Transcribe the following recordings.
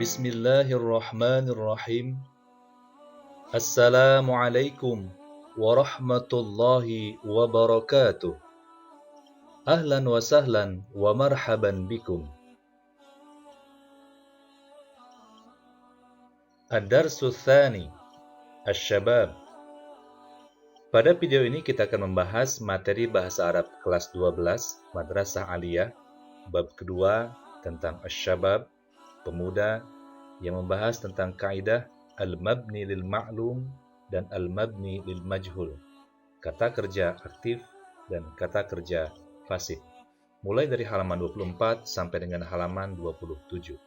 Bismillahirrahmanirrahim. Assalamualaikum warahmatullahi wabarakatuh. Ahlan wa sahlan wa marhaban bikum. Ad-Darsu Tsani, Asy-Syabab. Pada video ini kita akan membahas materi bahasa Arab kelas 12 Madrasah Aliyah, bab kedua tentang Asy-Syabab, pemuda, yang membahas tentang kaidah al-mabni lil ma'lum dan al-mabni lil majhul, kata kerja aktif dan kata kerja pasif, mulai dari halaman 24 sampai dengan halaman 27.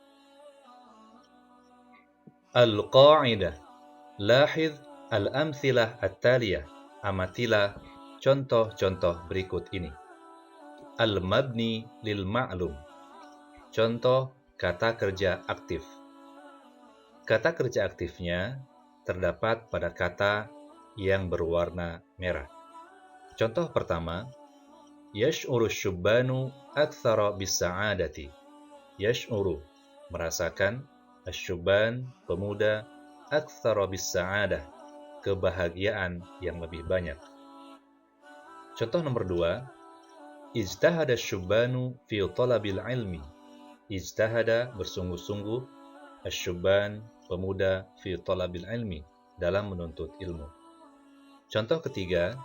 Al-qa'idah. Lahidh al-amthilah at-taliyah. Amatilah contoh-contoh berikut ini. Al-mabni lil ma'lum. Contoh kata kerja aktif. Kata kerja aktifnya terdapat pada kata yang berwarna merah. Contoh pertama, yash'uru syubbanu aktsara bis-sa'adati. Yash'uru, merasakan, asyubban, pemuda, aktsara bis-sa'adah, kebahagiaan yang lebih banyak. Contoh nomor 2, ijtahada syubbanu fi talabil ilmi. Ijtahada, bersungguh-sungguh, asyubban, pemuda, fi talabil ilmi, dalam menuntut ilmu. Contoh ketiga,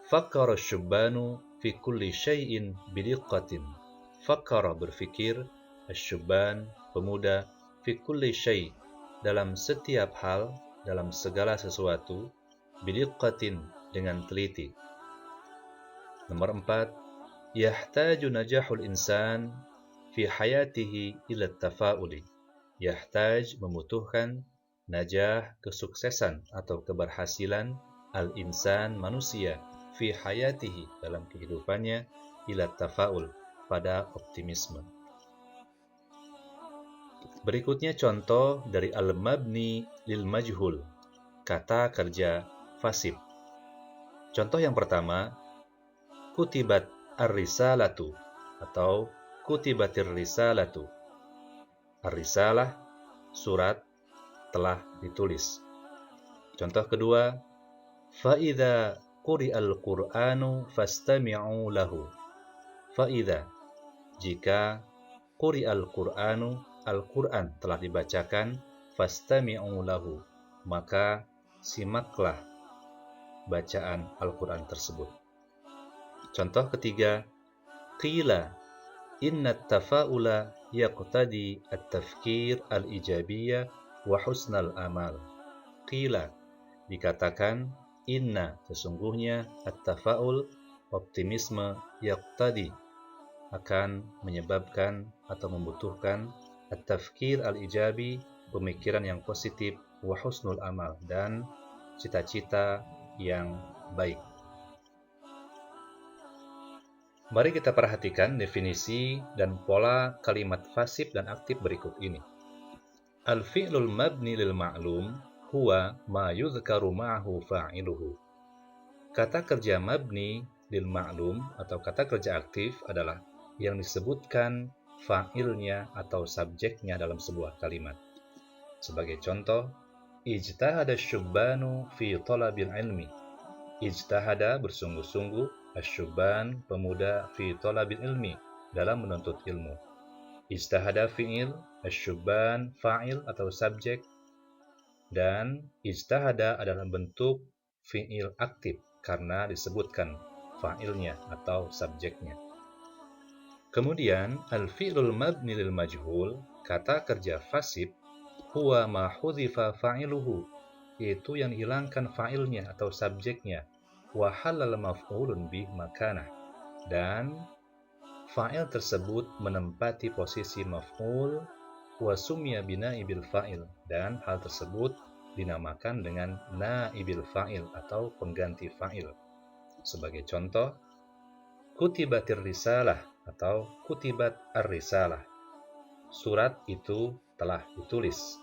fakkara syubbanu fi kulli syai'in bidiqqatin. Fakkara, berfikir, asyubban, pemuda, fi kulli syai', dalam setiap hal, dalam segala sesuatu, bidiqqatin, dengan teliti. Nomor 4, yahtaju najahul insan fi hayatihi ila tafa'uli. Yahtaj, membutuhkan, najah, kesuksesan atau keberhasilan, al-insan, manusia, fi hayatihi, dalam kehidupannya, ila tafa'ul, pada optimisme. Berikutnya contoh dari al-mabni lil majhul, kata kerja pasif. Contoh yang pertama, kutibat ar-risalatu atau kutibatir risalatu. Ar-risalah, surat, telah ditulis. Contoh kedua, fa'idha quri'al qur'anu fastami'u lahu. Fa'idha, jika, quri'al qur'anu, Al-Quran telah dibacakan, fastami'u lahu, maka simaklah bacaan Al-Quran tersebut. Contoh ketiga, qila inna tafa'ula yaqtadi at-tafkir al-ijabiyah wa husnal amal. Qila, dikatakan, inna, sesungguhnya, at-tafa'ul, optimisme, yaqtadi, akan menyebabkan atau membutuhkan, at-tafkir al-ijabi, pemikiran yang positif, wa husnul amal, dan cita-cita yang baik. Mari kita perhatikan definisi dan pola kalimat pasif dan aktif berikut ini. Al-fi'lul mabni lil ma'lum huwa ma yudhkaru ma'ahu fa'iluhu. Kata kerja mabni lil ma'lum atau kata kerja aktif adalah yang disebutkan fa'ilnya atau subjeknya dalam sebuah kalimat. Sebagai contoh, ijtahada syubbanu fi talabil ilmi. Ijtahada, bersungguh-sungguh, asyubban, pemuda, fi talabil ilmi, dalam menuntut ilmu. Ijtahada fi'il, asyubban fa'il atau subjek, dan ijtahada adalah bentuk fi'il aktif karena disebutkan fa'ilnya atau subjeknya. Kemudian al-fi'lul mabni lil majhul, kata kerja pasif, huwa ma hudhifa fa'iluhu, yaitu yang dihilangkan fa'ilnya atau subjeknya, wa halal maf'ulun bih makanah, dan fa'il tersebut menempati posisi maf'ul, wa sumya binaibil fa'il, dan hal tersebut dinamakan dengan naibil fa'il atau pengganti fa'il. Sebagai contoh, kutibatir risalah atau kutibat ar-risalah, surat itu telah ditulis.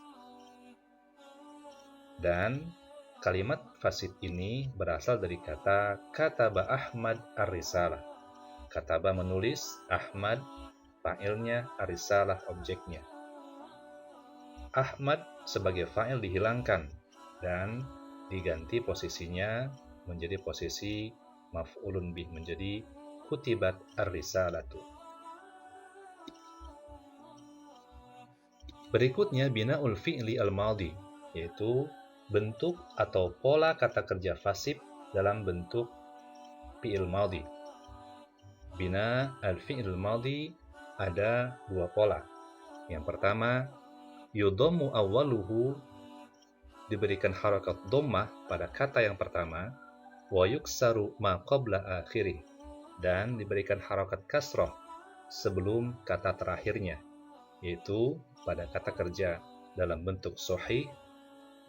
Dan kalimat pasif ini berasal dari kata kataba Ahmad ar-risalah. Kataba, menulis, Ahmad fa'ilnya, ar-risalah objeknya. Ahmad sebagai fa'il dihilangkan dan diganti posisinya menjadi posisi maf'ulun bih, menjadi kutibat ar-risalatu. Berikutnya bina'ul fi'li al-madhi, yaitu bentuk atau pola kata kerja fasib dalam bentuk fi'il madhi. Bina al-fi'il madhi ada dua pola. Yang pertama, yudhammu awwaluhu, diberikan harakat dhammah pada kata yang pertama, wa yuksaru ma qabla akhirih, dan diberikan harakat kasrah sebelum kata terakhirnya, yaitu pada kata kerja dalam bentuk sahih,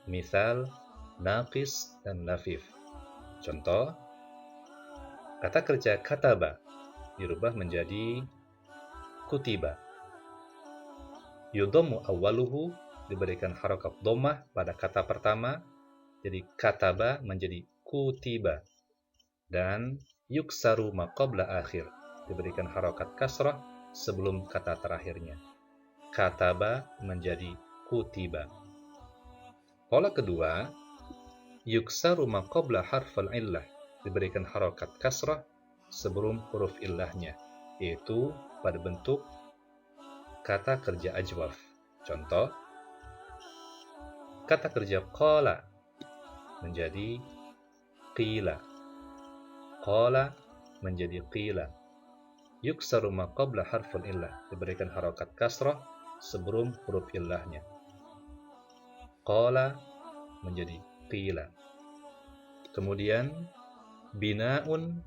misal, naqis, dan lafif. Contoh, kata kerja kataba dirubah menjadi kutiba. Yudhammu awwaluhu, diberikan harakat dhammah pada kata pertama, jadi kataba menjadi kutiba. Dan yuksaru ma qabla akhir, diberikan harakat kasrah sebelum kata terakhirnya. Kataba menjadi kutiba. Pola kedua, yuksaru ma qabla harfal illah, diberikan harakat kasrah sebelum huruf illahnya, yaitu pada bentuk kata kerja ajwaf. Contoh, kata kerja qala menjadi qila. Qala menjadi qila. Yuksaru ma qabla harful illah, diberikan harakat kasrah sebelum huruf illahnya. Qala menjadi qila. Kemudian bina'ul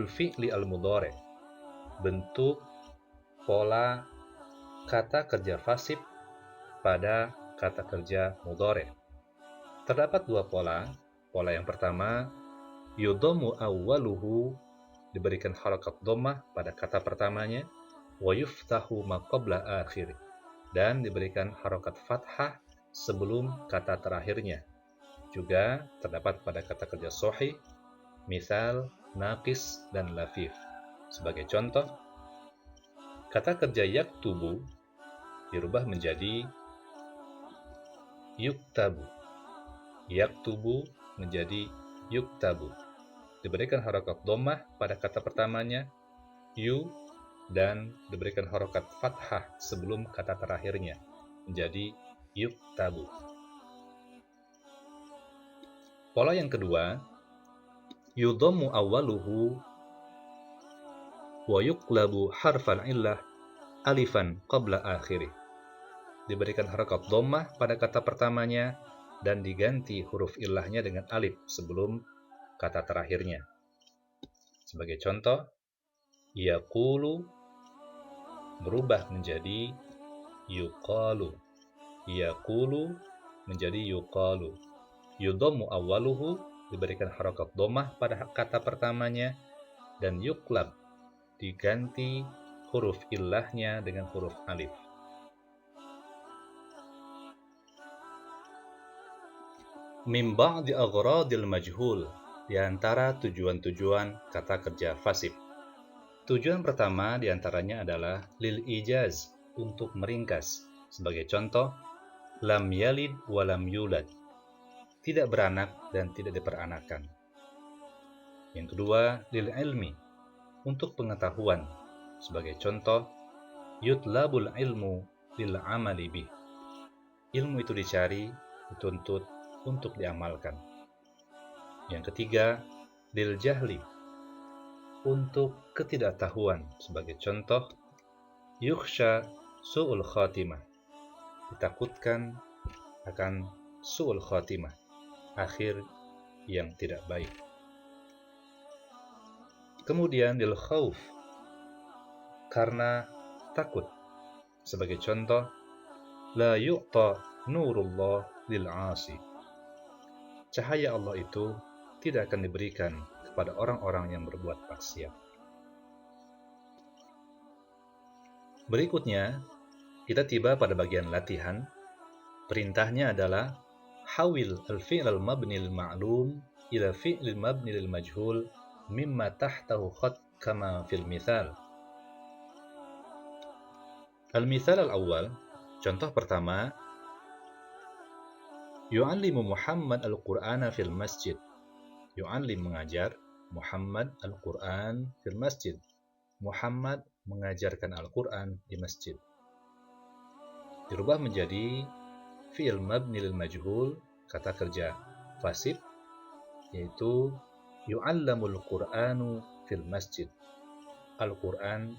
fi'li al-mudhari, bentuk pola kata kerja fasib pada kata kerja mudhari. Terdapat dua pola. Pola yang pertama, yudhammu awwaluhu, diberikan harakat dhammah pada kata pertamanya, wa yuftahu ma qabla akhir, dan diberikan harakat fathah sebelum kata terakhirnya. Juga terdapat pada kata kerja sahih, misal, naqis, dan lafif. Sebagai contoh, kata kerja yaktubu dirubah menjadi yuktabu. Yaktubu menjadi yuktabu. Diberikan harakat dhammah pada kata pertamanya, yu, dan diberikan harakat fathah sebelum kata terakhirnya, menjadi yuktabu. Pola yang kedua, yudhammu awwaluhu wa yuqlabu harfal illah alifan qabla akhirih. Diberikan harakat dhammah pada kata pertamanya dan diganti huruf illahnya dengan alif sebelum kata terakhirnya. Sebagai contoh, yaqulu berubah menjadi yuqalu. Yaqulu menjadi yuqalu. Yudhammu awwaluhu, diberikan harakat dhammah pada kata pertamanya, dan yuqlab diganti huruf illahnya dengan huruf alif. Min ba'di aghradil majhul, di antara tujuan-tujuan kata kerja fasib. Tujuan pertama di antaranya adalah lil ijaz, untuk meringkas. Sebagai contoh, lam yalid wa lam yulad, tidak beranak dan tidak diperanakan. Yang kedua, lil ilmi, untuk pengetahuan. Sebagai contoh, yutlabul ilmu lil amali bih, ilmu itu dicari, dituntut untuk diamalkan. Yang ketiga, lil jahli, untuk ketidaktahuan. Sebagai contoh, yukhsha su'ul khatimah, ditakutkan akan su'ul khatimah, akhir yang tidak baik. Kemudian lil khauf, karena takut. Sebagai contoh, la yu'ta nurullah lil 'asi, cahaya Allah itu tidak akan diberikan kepada orang-orang yang berbuat maksiat. Berikutnya, kita tiba pada bagian latihan. Perintahnya adalah hawil al-fi'l al-mabni al-ma'lum ila fi'l al-mabni al-majhul mimma tahtahu khat kama fil mithal. Al-mithal al-awwal, Contoh pertama, yu'allimu Muhammad al-Qur'ana fil masjid. Yu'allim mengajar, Muhammad al-Qur'an fil masjid. Muhammad mengajarkan Al-Qur'an di masjid. Dirubah menjadi fi'il mabni lil majhul, kata kerja fasib, yaitu yu'allamul Qur'anu fil masjid. Al-Qur'an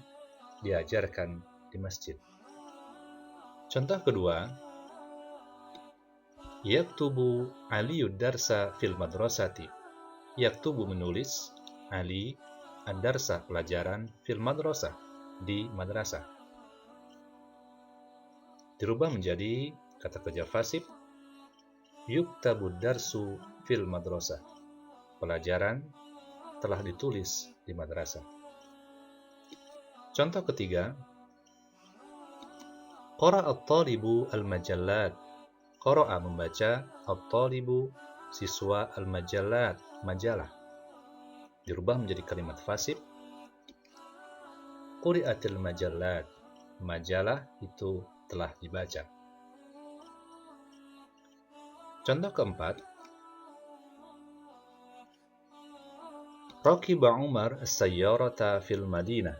diajarkan di masjid. Contoh kedua, yaktubu Aliyud darsa fil madrasati. Yaktubu menulis, Ali ad-darsa pelajaran fil madrasah di madrasah. Dirubah menjadi kata kerja fasib, yuktabu darsu fil madrasah. Pelajaran telah ditulis di madrasah. Contoh ketiga, qara'a at-talibu al-majallat. Qara'a membaca, at-talibu siswa al-majallat, majalah. Dirubah menjadi kalimat fasib, quri'atil majallat. Majalah itu telah dibaca. Contoh keempat, rakiba Umar as-sayyarata fil Madinah.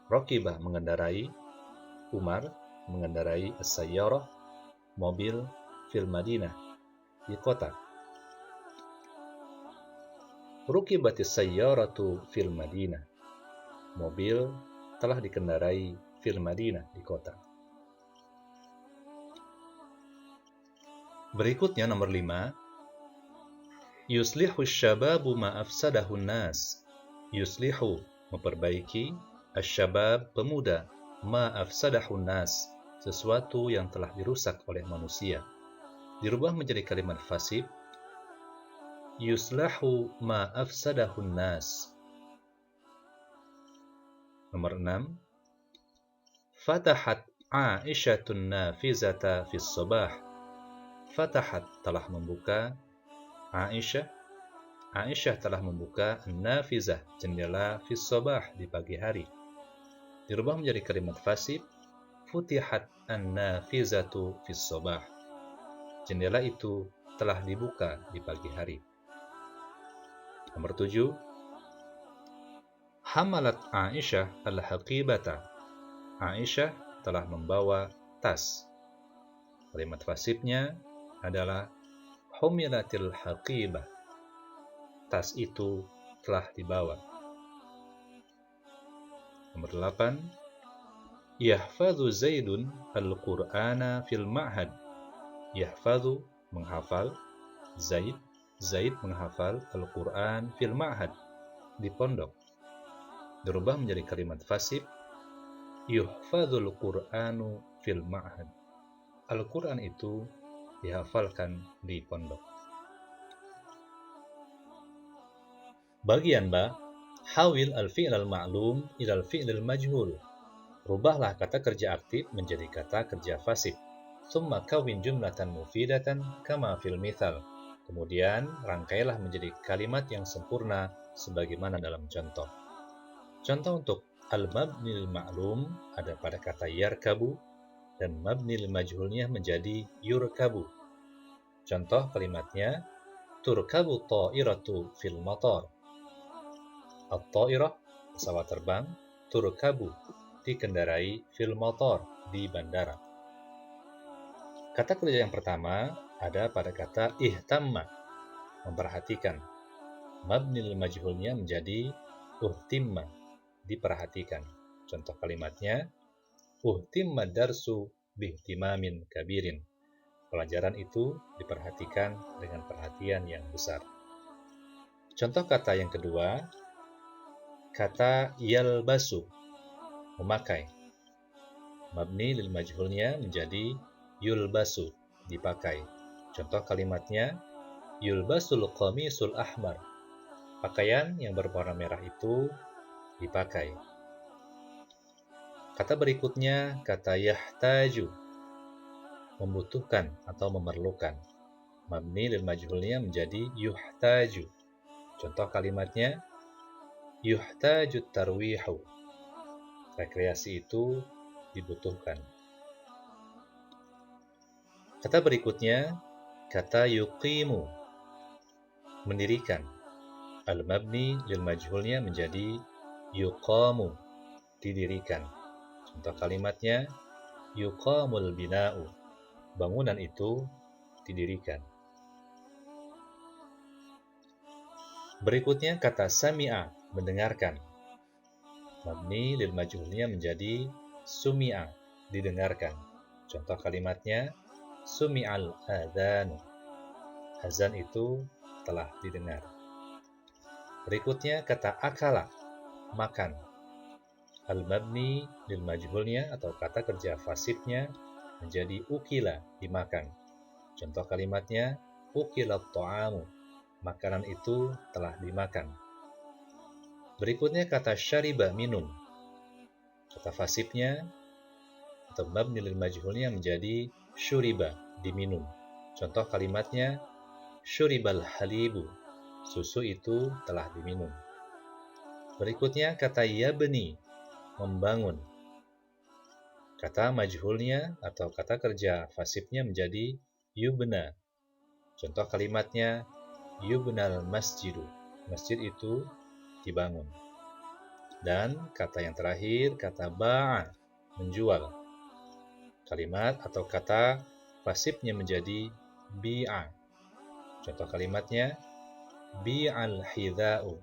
Rakiba mengendarai, Umar mengendarai as-sayyarah, mobil, fil Madinah, di kota. Rukibatis sayyaratu fil Madinah. Mobil telah dikendarai fil Madinah, di kota. Berikutnya nomor 5. Yuslihu syababu ma afsadahu nas. Yuslihu memperbaiki, asyabab pemuda, ma afsadahu nas sesuatu yang telah dirusak oleh manusia. Dirubah menjadi kalimat fasib, yuslahu ma afsadahu nas. Nomor 6. Fatahat Aisyatun nafizata fis sabah. Fatahat telah membuka, Aisyah telah membuka nafizah, jendela, fis sabah di pagi hari. Dirubah menjadi kalimat fasib, futihat an-nafizatu fis sabah. Jendela itu telah dibuka di pagi hari. Nomor 7. Hamalat Aisyah al-haqibata. Aisyah telah membawa tas. Kalimat fasibnya adalah humilatil haqibah. Tas itu telah dibawa. Nomor 8. Yahfadhu Zaidun al-Qur'ana fil ma'had. Yahfadhu menghafal, Zaid menghafal Al-Qur'an fil ma'had, di pondok. Dirubah menjadi kalimat fasib, yuhfadhul Qur'anu fil ma'had. Al-Qur'an itu dihafalkan di pondok. Bagian ba, hawil al-fi'l al-ma'lum ila al-fi'l al-majhul. Rubahlah kata kerja aktif menjadi kata kerja fasib. Tsumma kawin jumlatan mufidatan kama fil mithal. Kemudian rangkailah menjadi kalimat yang sempurna sebagaimana dalam contoh. Contoh untuk al-mabnil ma'lum ada pada kata yarkabu, dan mabnil majhulnya menjadi yurkabu. Contoh kalimatnya, turkabu ta'iratu fil matar. At-ta'irah, pesawat terbang, turkabu, dikendarai fil matar, di bandara. Kata kerja yang pertama ada pada kata ihtamma, memperhatikan. Mabnil majhulnya menjadi uhtimma, diperhatikan. Contoh kalimatnya, uhtimma darsu bihtimamin kabirin. Pelajaran itu diperhatikan dengan perhatian yang besar. Contoh kata yang kedua, kata yalbasu, memakai. Mabni lil majhulnya menjadi yulbasu, dipakai. Contoh kalimatnya, yulbasul qamisul ahmar. Pakaian yang berwarna merah itu dipakai. Kata berikutnya, kata yahtaju, membutuhkan atau memerlukan. Mabni lil majhulnya menjadi yuhtaju. Contoh kalimatnya, yuhtaju tarwihu. Rekreasi itu dibutuhkan. Kata berikutnya, kata yuqimu, mendirikan. Al-mabni lil majhulnya menjadi yuqamu, didirikan. Contoh kalimatnya, yuqamul bina'u, bangunan itu didirikan. Berikutnya kata sami'a, mendengarkan. Mabni lil majhulnya menjadi sumi'a, didengarkan. Contoh kalimatnya, sumi'al adzanu, azan itu telah didengar. Berikutnya kata akala, makan. Al-mabni lil majhulnya atau kata kerja fasifnya menjadi ukila, dimakan. Contoh kalimatnya, ukilat ta'amu, makanan itu telah dimakan. Berikutnya kata syariba, minum. Kata fasifnya atau mabni lil majhulnya menjadi syuriba, diminum. Contoh kalimatnya, syuribal halibu, susu itu telah diminum. Berikutnya kata yabni, membangun. Kata majhulnya atau kata kerja fasifnya menjadi yubna. Contoh kalimatnya, yubnal masjidu, masjid itu dibangun. Dan kata yang terakhir, kata ba'a, menjual. Kalimat atau kata pasifnya menjadi bi'a. Contoh kalimatnya, bi'al hidha'u,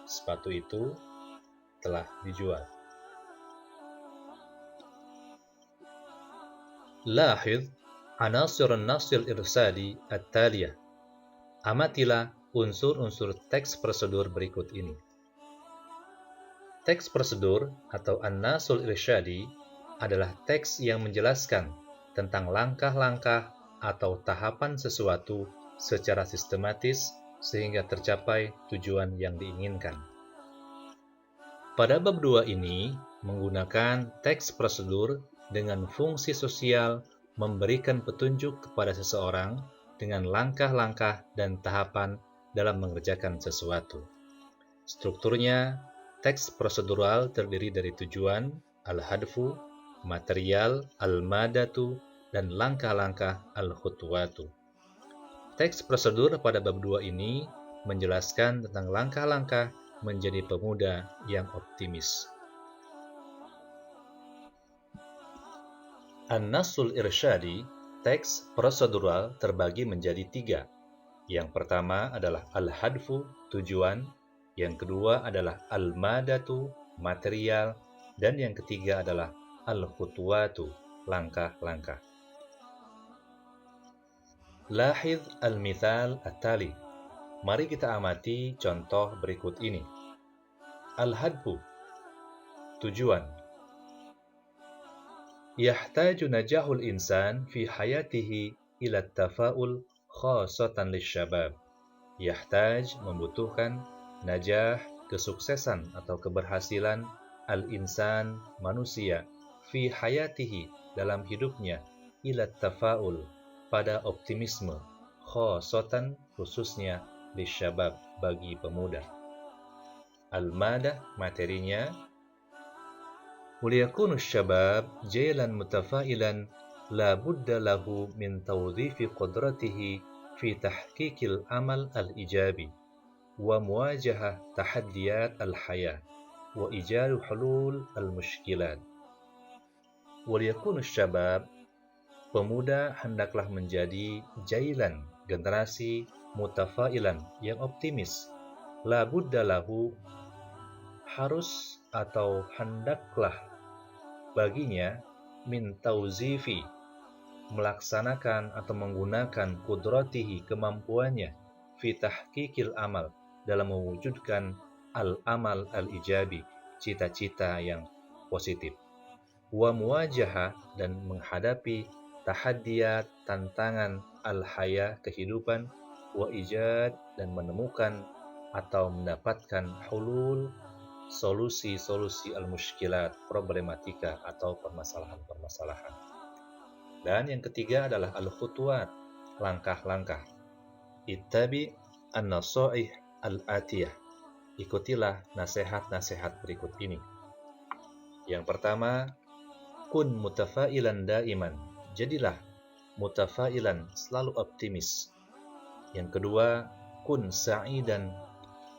sepatu itu telah dijual. Lahidh anasir an-nasil irsadi at-taliyah. Amatilah unsur-unsur teks prosedur berikut ini. Teks prosedur atau an-nasul irsyadi adalah teks yang menjelaskan tentang langkah-langkah atau tahapan sesuatu secara sistematis sehingga tercapai tujuan yang diinginkan. Pada bab 2 ini menggunakan teks prosedur dengan fungsi sosial memberikan petunjuk kepada seseorang dengan langkah-langkah dan tahapan dalam mengerjakan sesuatu. Strukturnya, teks prosedural terdiri dari tujuan, al-hadfu, material, al-madatu, dan langkah-langkah al-khutwatu. Teks prosedur pada bab 2 ini menjelaskan tentang langkah-langkah menjadi pemuda yang optimis. An-nasul irsyadi, teks prosedural terbagi menjadi 3. Yang pertama adalah al-hadfu, tujuan. Yang kedua adalah al-madatu, material. Dan yang ketiga adalah al-khutwatu, langkah-langkah. Lahidh al-mithal at-tali. Mari kita amati contoh berikut ini. Al-hadfu, tujuan. Yahtaju najahul insan fi hayatihi ila tafa'ul khasatan lisyabab. Yahtaj, membutuhkan, najah, kesuksesan atau keberhasilan, al-insan, manusia, fi hayatihi, dalam hidupnya, ila tafa'ul, pada optimisme, khasatan, khususnya, lisyabab, bagi pemuda. Al-madah, materinya, وليكون الشباب جيلا متفائلا لا بد له من توظيف قدرته في تحقيق الأمل الإيجابي ومواجهة تحديات الحياة وإيجاد حلول المشكلات. وليكون الشباب, pemuda hendaklah menjadi jailan, generasi, mutafailan, yang optimis. La budda lahu, harus atau hendaklah baginya, min tauzifi, melaksanakan atau menggunakan kudratihi, kemampuannya, fi tahqiqil amal, dalam mewujudkan al-amal al-ijabi, cita-cita yang positif. Wa muwajaha, dan menghadapi tahaddiyat, tantangan, al-haya, kehidupan, wa ijad, dan menemukan atau mendapatkan hulul, solusi-solusi al-mushkilat, problematika atau permasalahan-permasalahan. Dan yang ketiga adalah al-khutuwat, langkah-langkah. Ittabi an-nasaih al-atiyah, ikutilah nasihat-nasihat berikut ini. Yang pertama, kun mutafailan daiman, jadilah mutafailan, selalu optimis. Yang kedua, kun sa'idan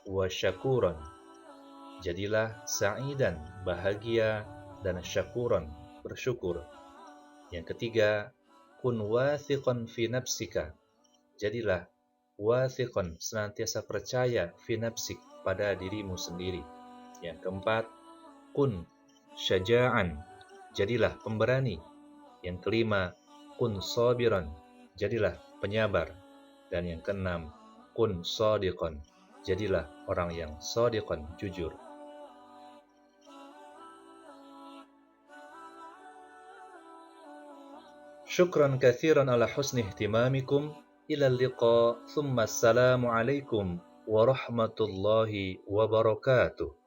wa syakuran. Jadilah sa'idan, bahagia, dan syakuran, bersyukur. Yang ketiga, kun wathiqan fi nafsika. Jadilah wathiqan, senantiasa percaya, fi nafsik, pada dirimu sendiri. Yang keempat, kun syaja'an. Jadilah pemberani. Yang kelima, kun sabiran. Jadilah penyabar. Dan yang keenam, kun shadiqan. Jadilah orang yang shadiqan, jujur. Syukran katsiran ala husni ihtimamikum. Ila liqa. Thumma assalamu alaikum warahmatullahi wabarakatuh.